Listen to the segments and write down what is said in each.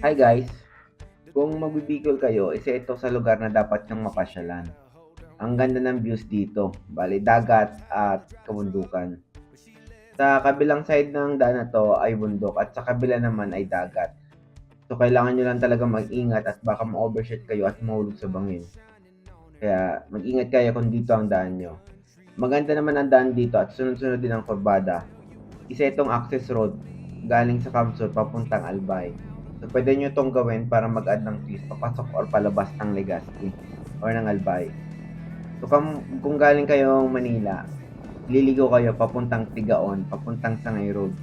Hi guys! Kung magbibicol kayo, isa ito sa lugar na dapat niyong mapasyalan. Ang ganda ng views dito, bali dagat at kabundukan. Sa kabilang side ng daan na to ay bundok at sa kabila naman ay dagat. So kailangan nyo lang talaga mag-ingat at baka ma-overshoot kayo at mahulog sa bangin. Kaya mag-ingat kayo kung dito ang daan nyo. Maganda naman ang daan dito at sunod-sunod din ang kurbada. Isa itong access road galing sa Camarines Sur papuntang Albay. So, pwede nyo itong gawin para mag-add ng twist papasok or palabas ng Legazpi or ng Albay. So, kung galing kayong Manila, liligo kayo papuntang Tigaon, papuntang Sangay Road,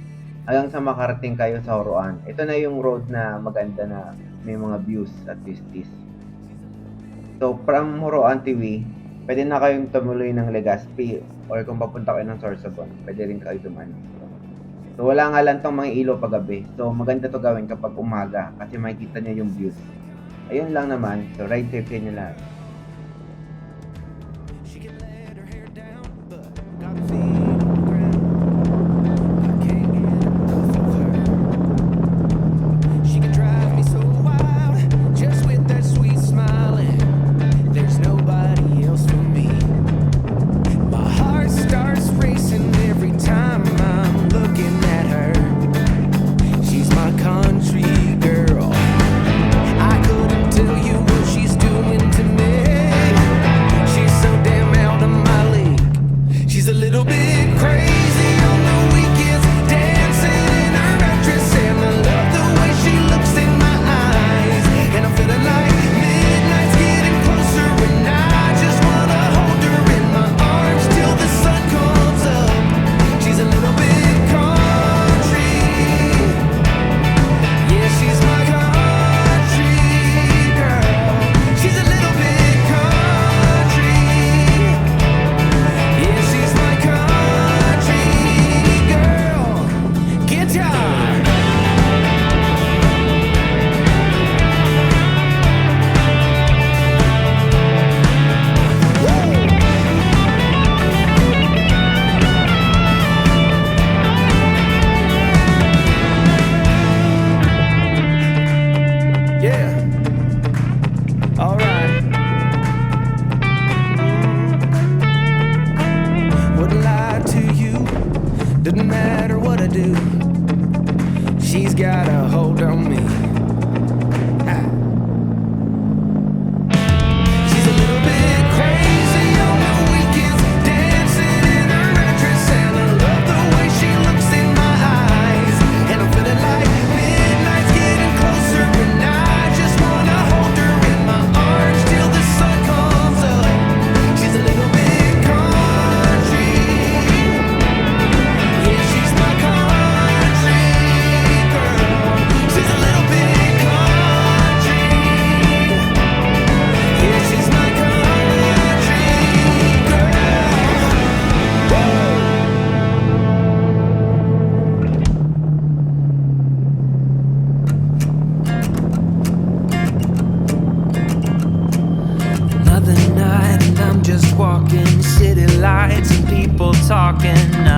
hanggang sa makarating kayo sa Joroan. Ito na yung road na maganda na may mga views at twisties. So, from Joroan, Tiwi, pwede na kayong tumuloy ng Legazpi or kung papunta kayo ng Sorsogon, pwede rin kayo dumaan. So, wala nga lang tong mga ilaw paggabi. So, maganda to gawin kapag umaga kasi makikita niyo yung views. Ayun lang naman. So, ride safe nyo lahat.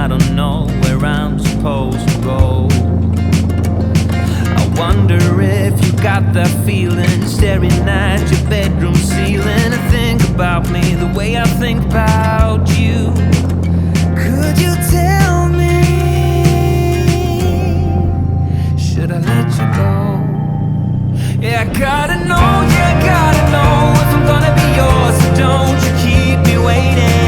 I don't know where I'm supposed to go. I wonder if you got that feeling, staring at your bedroom ceiling. And think about me the way I think about you. Could you tell me, should I let you go? Yeah, I gotta know, yeah, I gotta know if I'm gonna be yours. So don't you keep me waiting.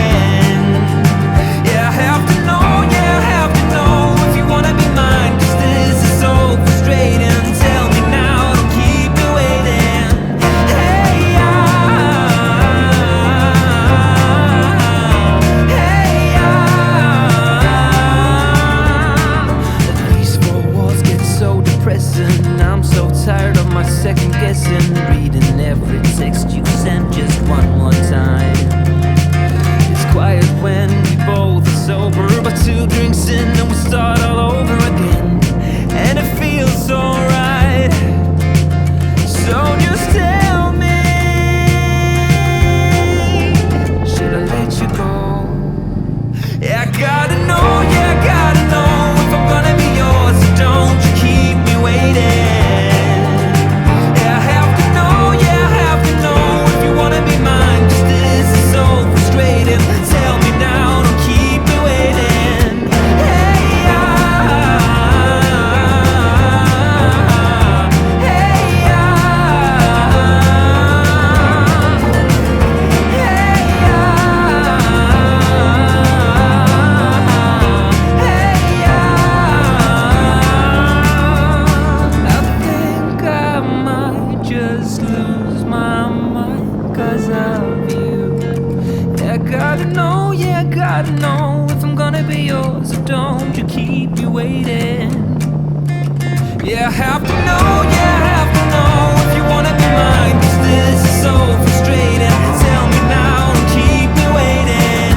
Yeah, I have to know, yeah, I have to know if you wanna be mine, 'cause this is so frustrating. Tell me now, don't keep me waiting.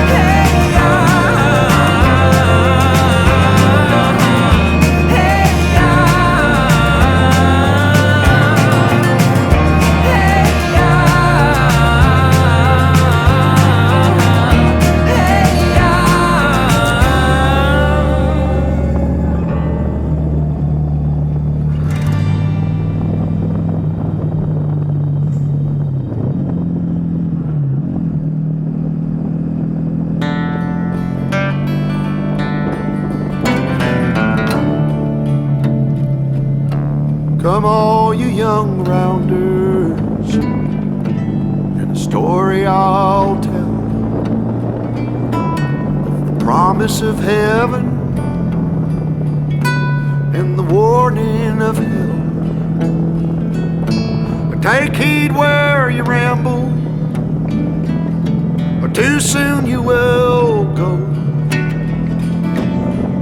Hey, Come all you young rounders, and a story I'll tell of the promise of heaven and the warning of hell. Take heed where you ramble, or too soon you will go.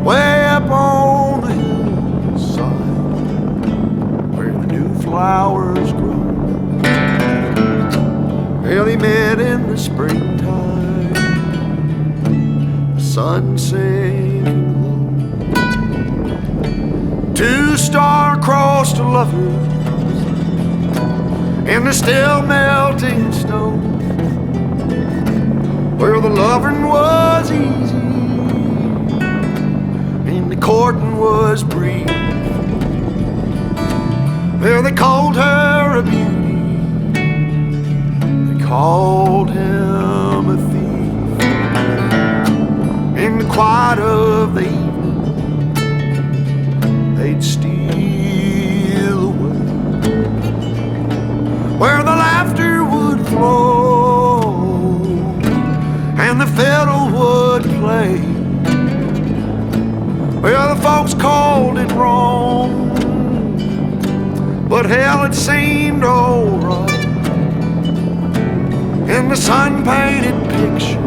Way up on the hillside where the new flowers grow. Well, he met in the springtime, the sun sinking low. Two star-crossed lovers in the still melting snow, where the loving was easy and the courting was brief. Well, they called her a beauty, they called him a thief. In the quiet of the evening, they'd steal away, where the laughter would flow and the fiddle would play. Well, the folks called it wrong, but hell, it seemed alright. In the sun-painted picture,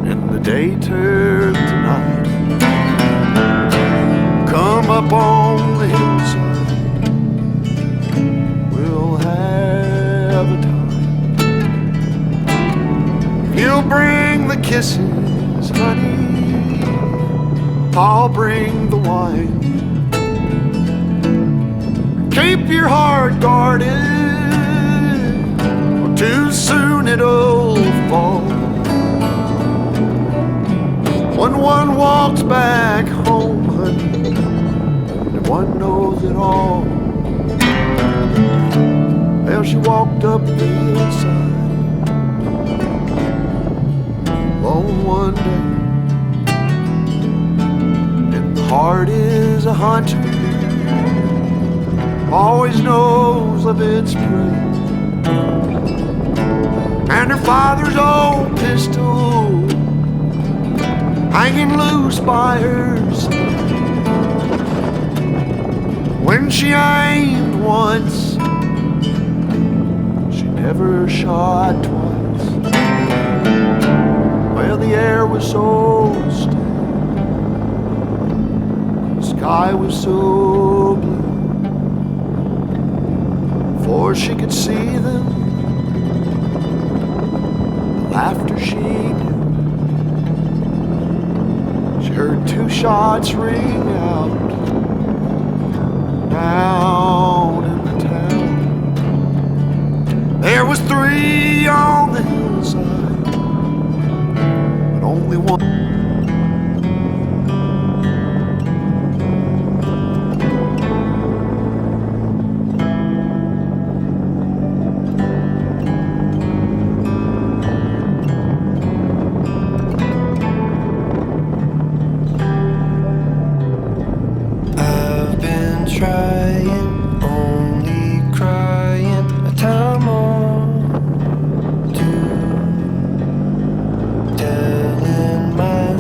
and the day turned to night. Come up on the hillside, we'll have a time. You'll bring the kisses, honey, I'll bring the wine. Keep your heart guarded, or too soon it'll fall. When one walks back home, honey, and one knows it all. Well, she walked up the hillside alone one day, and the heart is a hunter, always knows of its prey. And her father's old pistol hanging loose by her side. When she aimed once, she never shot twice. Well, the air was so still, the sky was so blue, before she could see them, the laughter she knew. She heard two shots ring out down in the town. There was three on the hillside, but only one. Trying, only crying, a time or two, telling my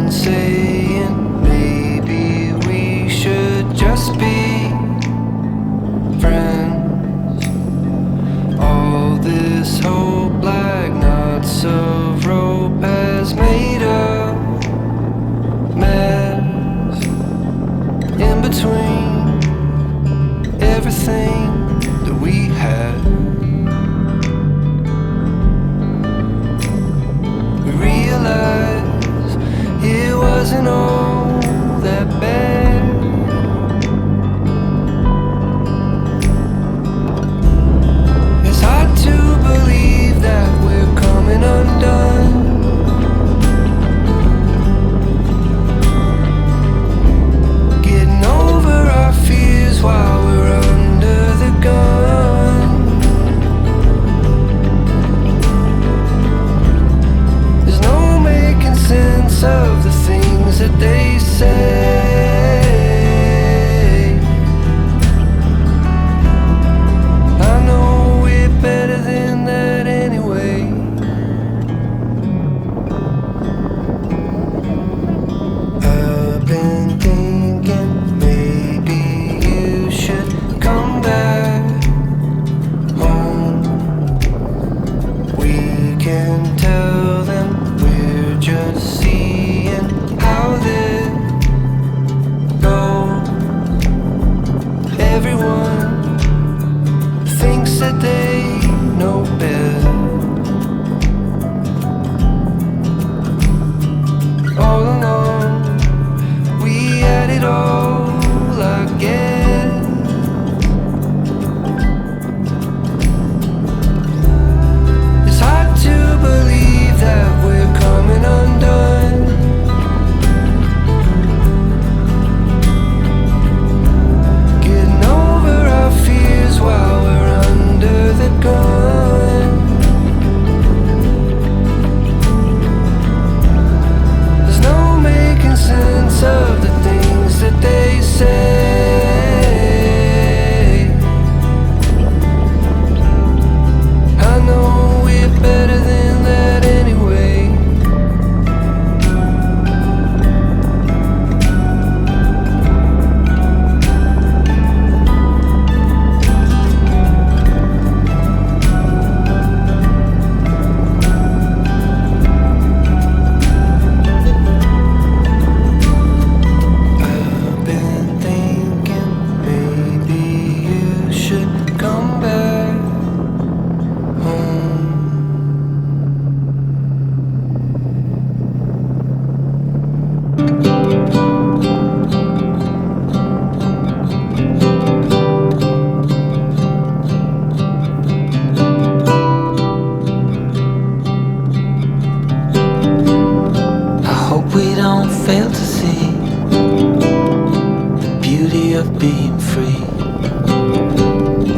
been saying maybe we should just be friends. All this hope like knots of rope has made a mess in between everything that we had. We realized it wasn't all that bad. It's hard to believe that we're coming undone. Getting over our fears while we're under the gun. There's no making sense of the things that they say. I know we're better than that anyway. I've been thinking maybe you should come back home. We can tell them we're just seeing how this goes. Everyone thinks that they know better. All along, we had it all, I guess. It's hard to believe that we're coming undone. Getting over our fears while we're under the gun. There's no making sense of the things that they say. I know we're better than that anyway. I've been thinking maybe you should come back home. I hope we don't fail to see the beauty of being free.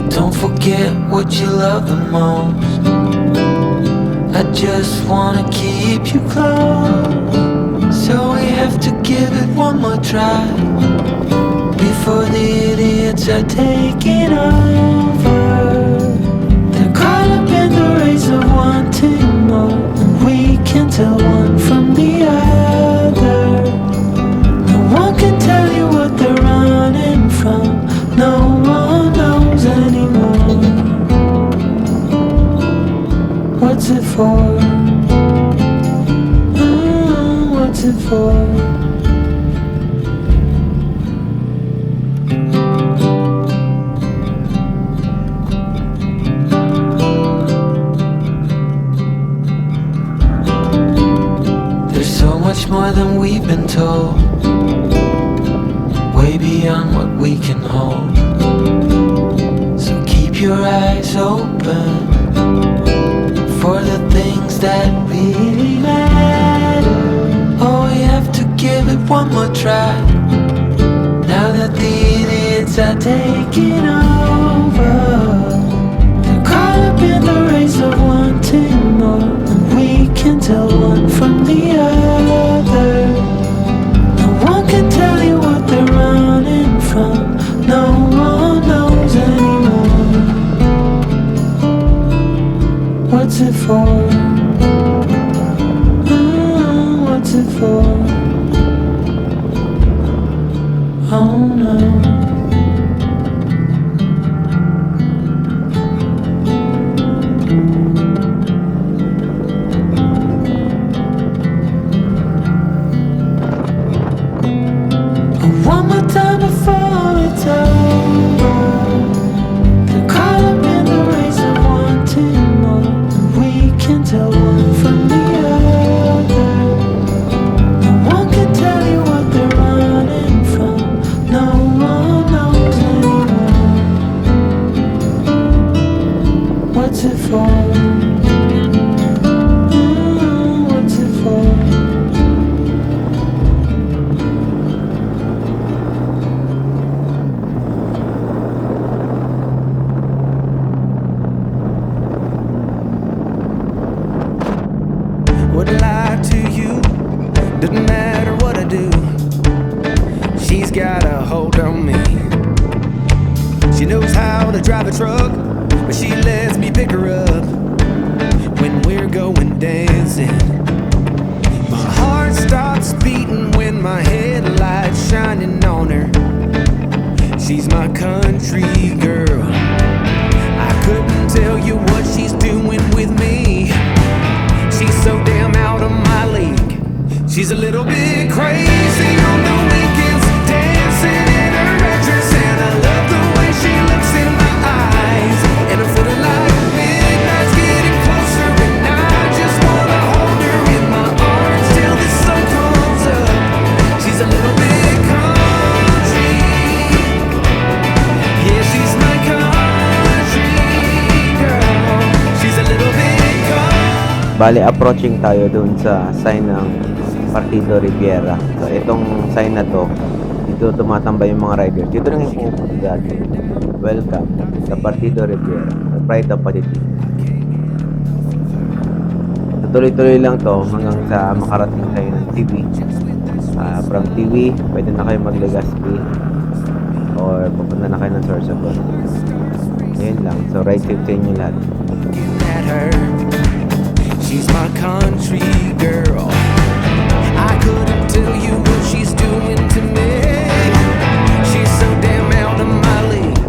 Don't forget what you love the most. I just wanna keep you close. So we have to give it one more try before the idiots are taking over. They're caught up in the race of wanting more, and we can tell one from the other. No one can tell you what they're running from. No one knows anymore. What's it for? What's it for? There's so much more than we've been told, way beyond what we can hold. So keep your eyes open for the things that really matter. Oh, we have to give it one more try now that the idiots are taking over. They're caught up in the race of wanting more, and we can tell one from the other. No one can tell you what they're running from. No one knows anymore. What's it for? What's it for? One more time before it's over. They're caught up in the race of wanting more. We can tell one from the other. No one can tell you what they're running from. No one knows anymore. What's it for? What's it for? Wouldn't lie to you, doesn't matter what I do. She's got a hold on me. She knows how to drive a truck, but she lets me pick her up when we're going dancing. My heart starts beating when my headlights shining on her. She's my country girl. I couldn't tell you what she's doing with me. She's so damn out of my league. She's a little bit crazy on the weekends, dancing in her red dress, and I love the way she looks in my eyes. And I'm feeling like midnight's getting closer, and I just wanna hold her in my arms till the sun comes up. She's a little bit country. Yeah, she's my country girl. She's a little bit country. Bale, approaching tayo dun sa sign ng Partido Riviera. So, itong sign na to, dito tumatambay yung mga riders. Dito lang yung pumupunta dati. Welcome sa Partido Riviera, the pride of Patitig. Tuloy-tuloy lang to hanggang sa makarating tayo ng Tiwi. From Tiwi, pwede na kayo mag-Legazpi or pupunta na kayo ng Sorsogon. Ayun lang. So, ride safe sa inyo lahat. At her, she's my country girl. I couldn't tell you what she's doing to me. She's so damn out of my league.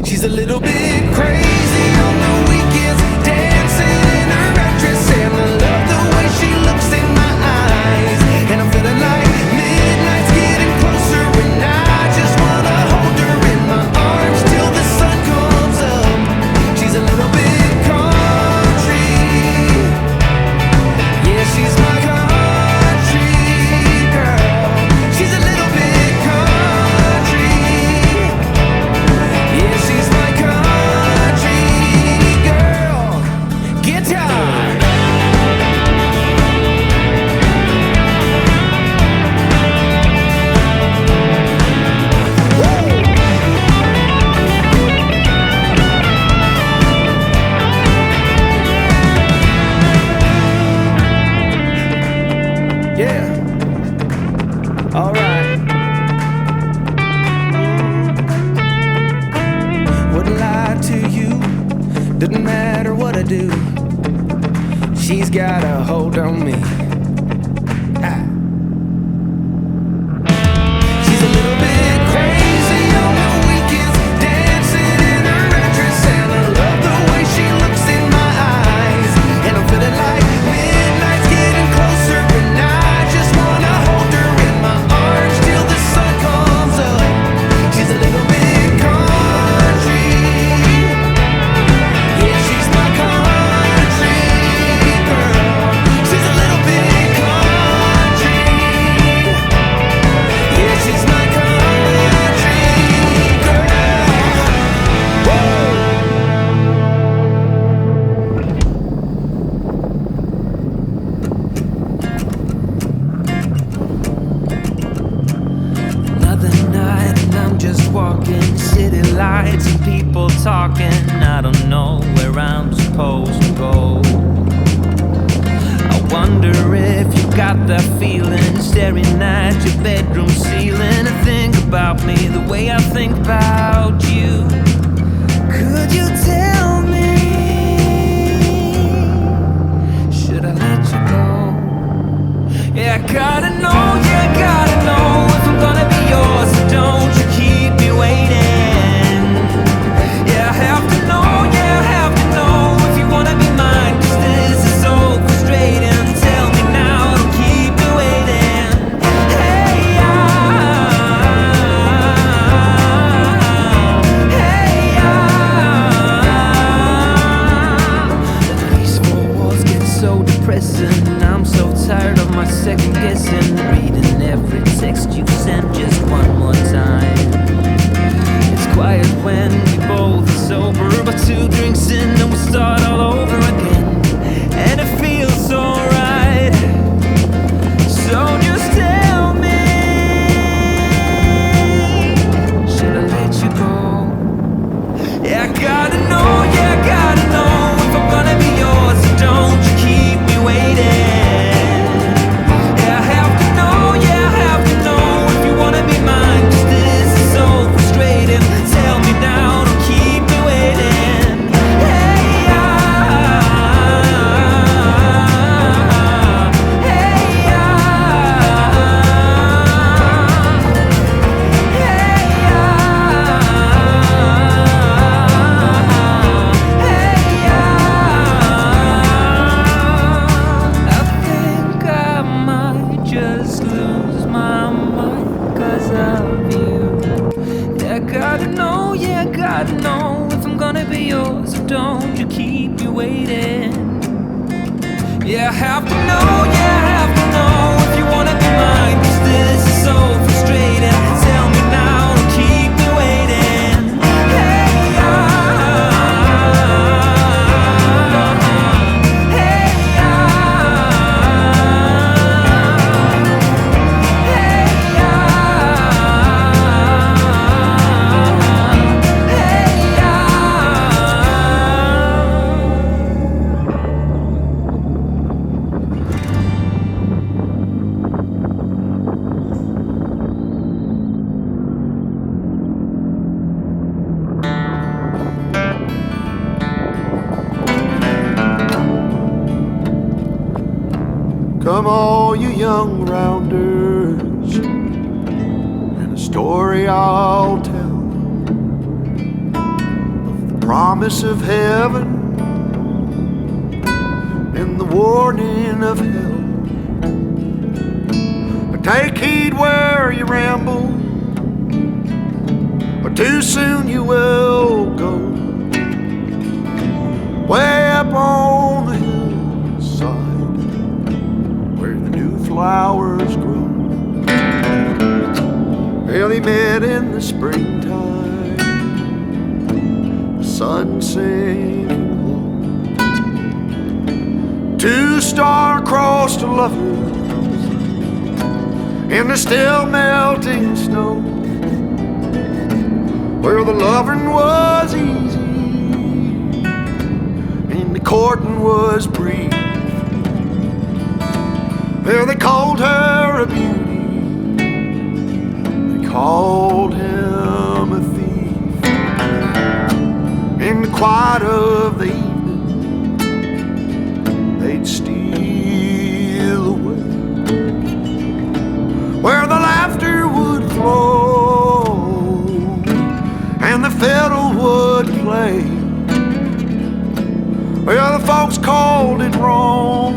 She's a little bit crazy on the weekends, dancing in her red dress, and I love the way she looks in my eyes. And I'm feeling like midnight's getting closer, and I just wanna hold her in my arms till the sun comes up. She's a little bit country. Yeah, she's my country girl. She's a little bit country. Yeah, she's my country girl. Guitar. Yeah. All right. Wouldn't lie to you, doesn't matter what I do. She's got a hold on me. Ah. She's a little bit crazy on the weekends, dancing in her red dress, and I love the way she looks in my eyes. And I'm feeling like midnight's getting closer, and I just wanna hold her in my arms till the sun comes up. She's a little bit country. Yeah, she's my country girl. She's a little bit country. Yeah, she's my country girl. Woo! Another night and I'm just walking, city lights and people talking. I don't know where I'm supposed to go. I wonder if you got that feeling, staring at your bedroom ceiling, and think about me the way I think about you. Could you tell me, should I let you go? Yeah, I gotta know, yeah, I gotta know if I'm gonna be yours, so don't you keep me waiting. Yeah, I have to know, yeah, I have to know if you wanna be mine, 'cause this is so frustrating. Tell me now, don't keep me waiting. Hey, am I second guessing? Reading every text you sent just one more time. It's quiet when we both are sober, but 2 drinks in and we start all over again. And it feels so right. So just tell me, should I let you go? Yeah, I gotta know, yeah, I gotta know if I'm gonna be yours, so don't you keep me waiting. Yeah, I have to know, yeah, I have to know if you wanna be mine, 'cause this is so frustrating. Tell me now, don't keep me waiting. Hey, I think I might just lose my mind 'cause of you. Yeah, I gotta know, yeah, I gotta know if I'm gonna be yours, so don't you keep me waiting. Yeah, I have to know, yeah, I have to know if you wanna be mine, 'cause this is so frustrating. Tell me now, don't keep me waiting. Hey, Come all you young rounders, and a story I'll tell of the promise of heaven and the warning of hell. But take heed where you ramble, or too soon you will go. Way up on the hillside where the new flowers grow. Well, they met in the springtime, the sun sinking low. 2 star-crossed lovers in the still melting snow, where the loving was easy and the courting was brief. Well, they called her a beauty, they called him a thief. In the quiet of the evening, they'd steal away, where the laughter would flow and the fiddle would play. Well, the folks called it wrong,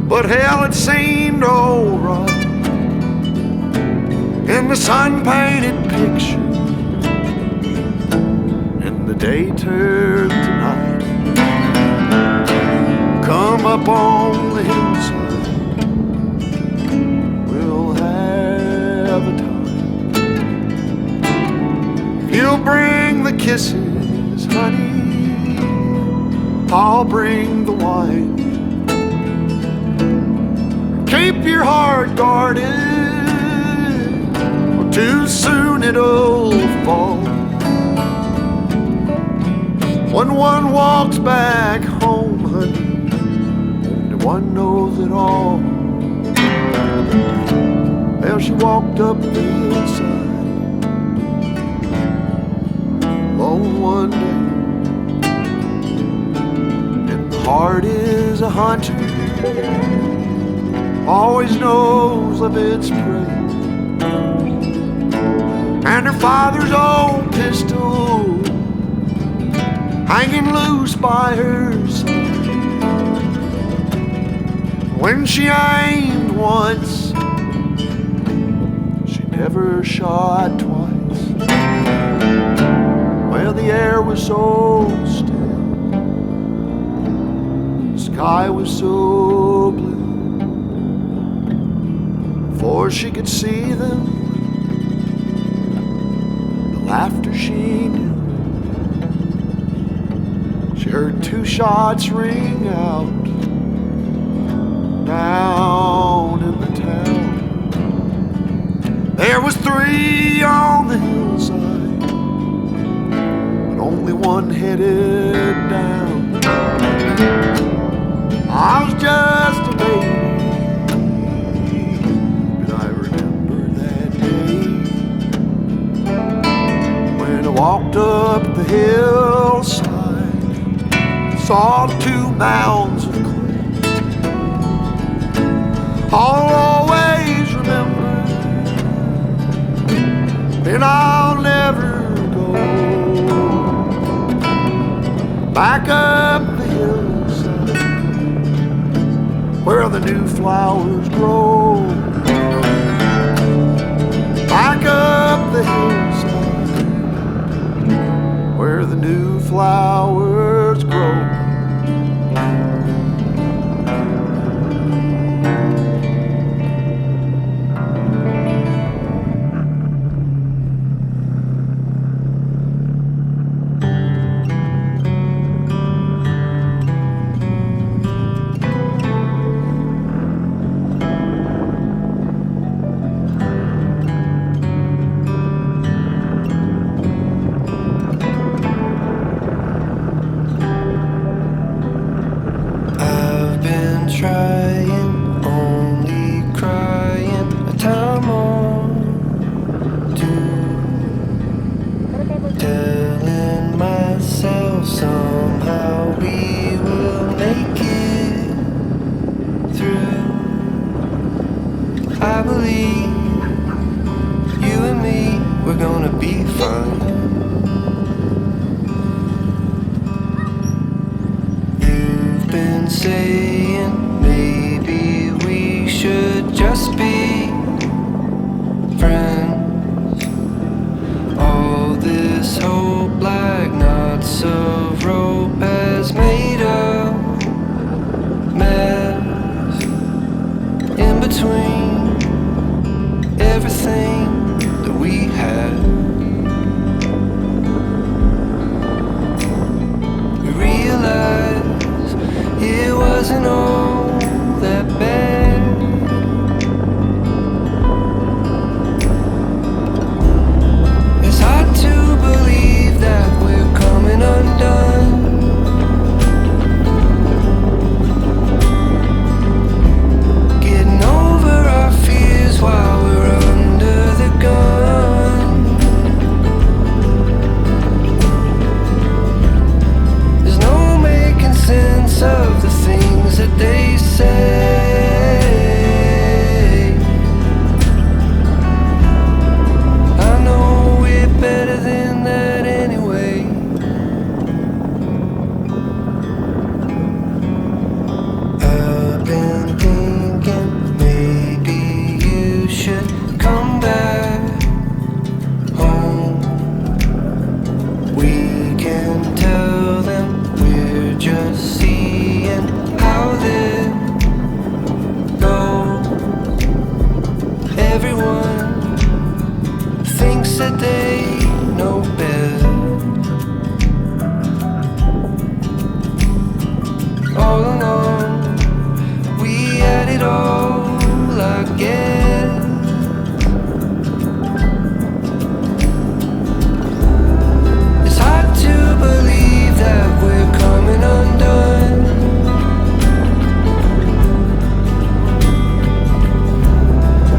but hell, it seemed alright in the sun-painted picture, and the day turned to night. Come up on the hillside, we'll have a time. If you'll bring the kisses, honey, I'll bring the wine. Keep your heart guarded, or too soon it'll fall. When one walks back home, honey, only one knows it all. Well, she walked up the hillside alone one day, and the heart is a hunter, always knows of its prey. And her father's old pistol hanging loose by her side. When she aimed once, she never shot twice. Well, the air was so still, the sky was so blue, before she could see them, the laughter she knew. She heard 2 shots ring out down in the town. There was 3 on the hillside, but only one headed down. I was just a baby, but I remember that day when I walked up the hillside, saw 2 mounds of clay. I'll always remember, and I'll never go back up the hillside where the new flowers grow. Back up the hillside where the new flowers grow.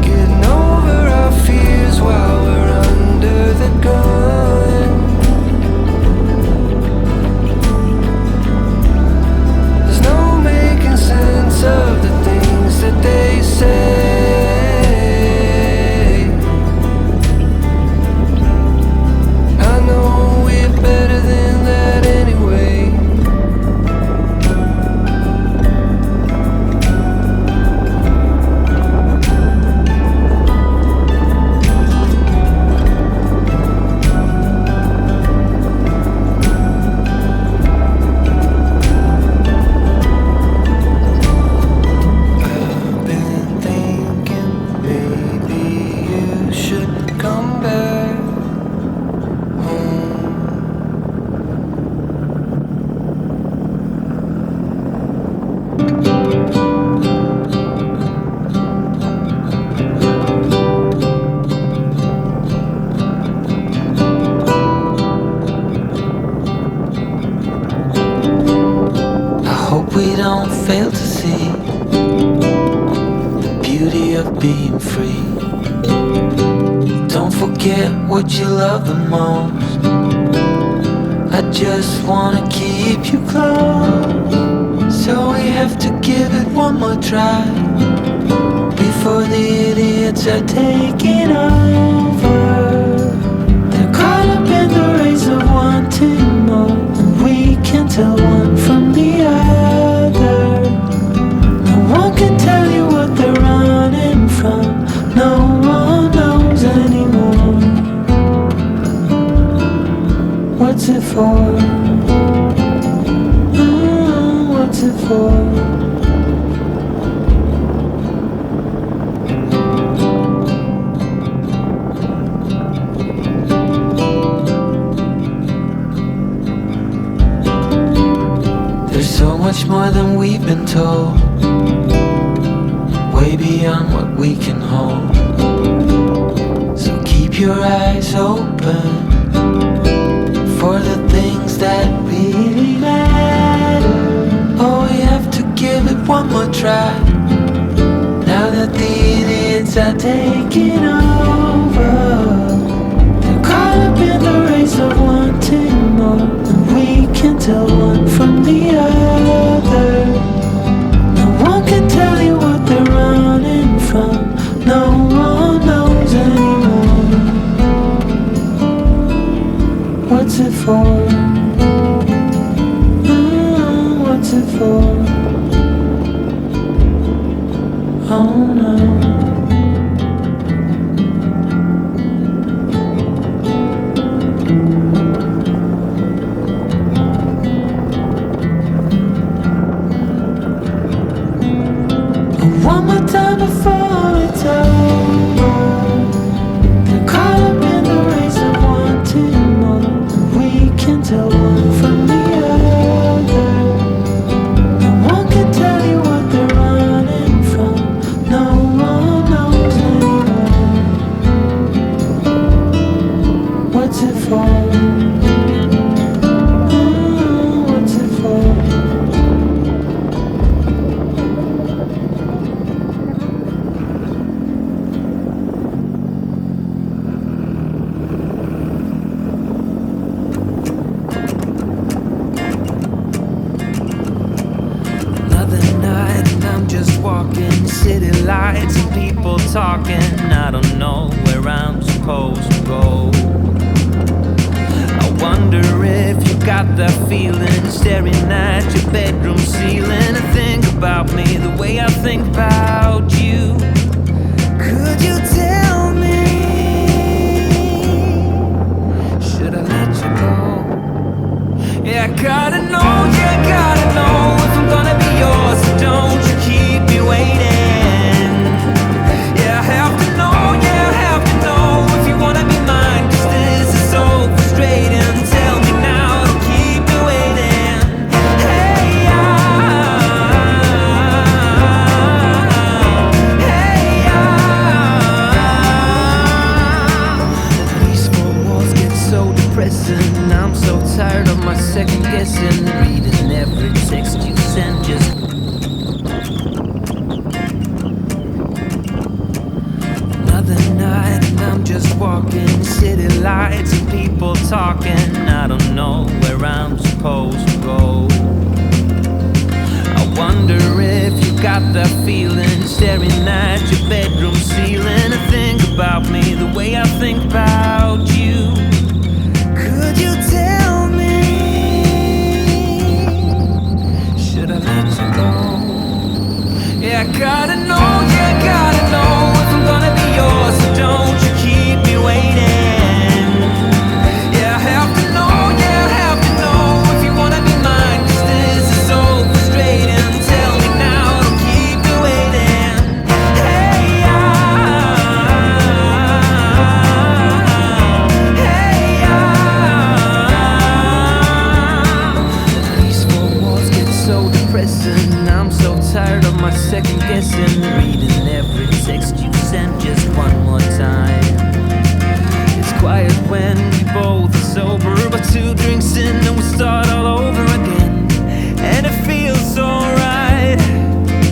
Getting over our fears while we're under the gun. fail to see the beauty of being free. Don't forget what you love the most. I just wanna keep you close, so we have to give it one more try before the idiots are taking over. They're caught up in the race of wanting more, and we can't tell one from the other. No one can tell you what they're running from. No one knows anymore. What's it for? What's it for? There's so much more than we've been told, way beyond what we can hold. So keep your eyes open for the things that really matter. Oh, we have to give it one more try now that the idiots are taking over. They're caught up in the race of wanting more, and we can't tell one from the other. No one can tell you what they're running from. No one knows anymore. What's it for? What's it for? Oh no. One more time before it's over. They're caught up in the race of wanting more. We can tell one from the other. No one can tell you what they're running from. No one knows anymore. What's it for? What's it for? Walking, city lights and people talking. I don't know where I'm supposed to go. I wonder if you got that feeling, staring at your bedroom ceiling, and think about me the way I think about you. Could you tell me, should I let you go? Yeah, I gotta know, yeah, I gotta know if I'm gonna be yours, so don't you keep me waiting. Yeah, I have to know, yeah, I have to know if you wanna be mine, 'cause this is so frustrating. Tell me now, don't keep me waiting. Hey, these four walls get so depressing. I'm so tired of my second guessing, reading every text you send. Just another night and I'm just walking, city lights and people talking. I don't know where I'm supposed to go. I wonder if you got that feeling, staring at your bedroom ceiling, and think about me the way I think about you. Could you tell me, should I let you go? Yeah, I gotta know.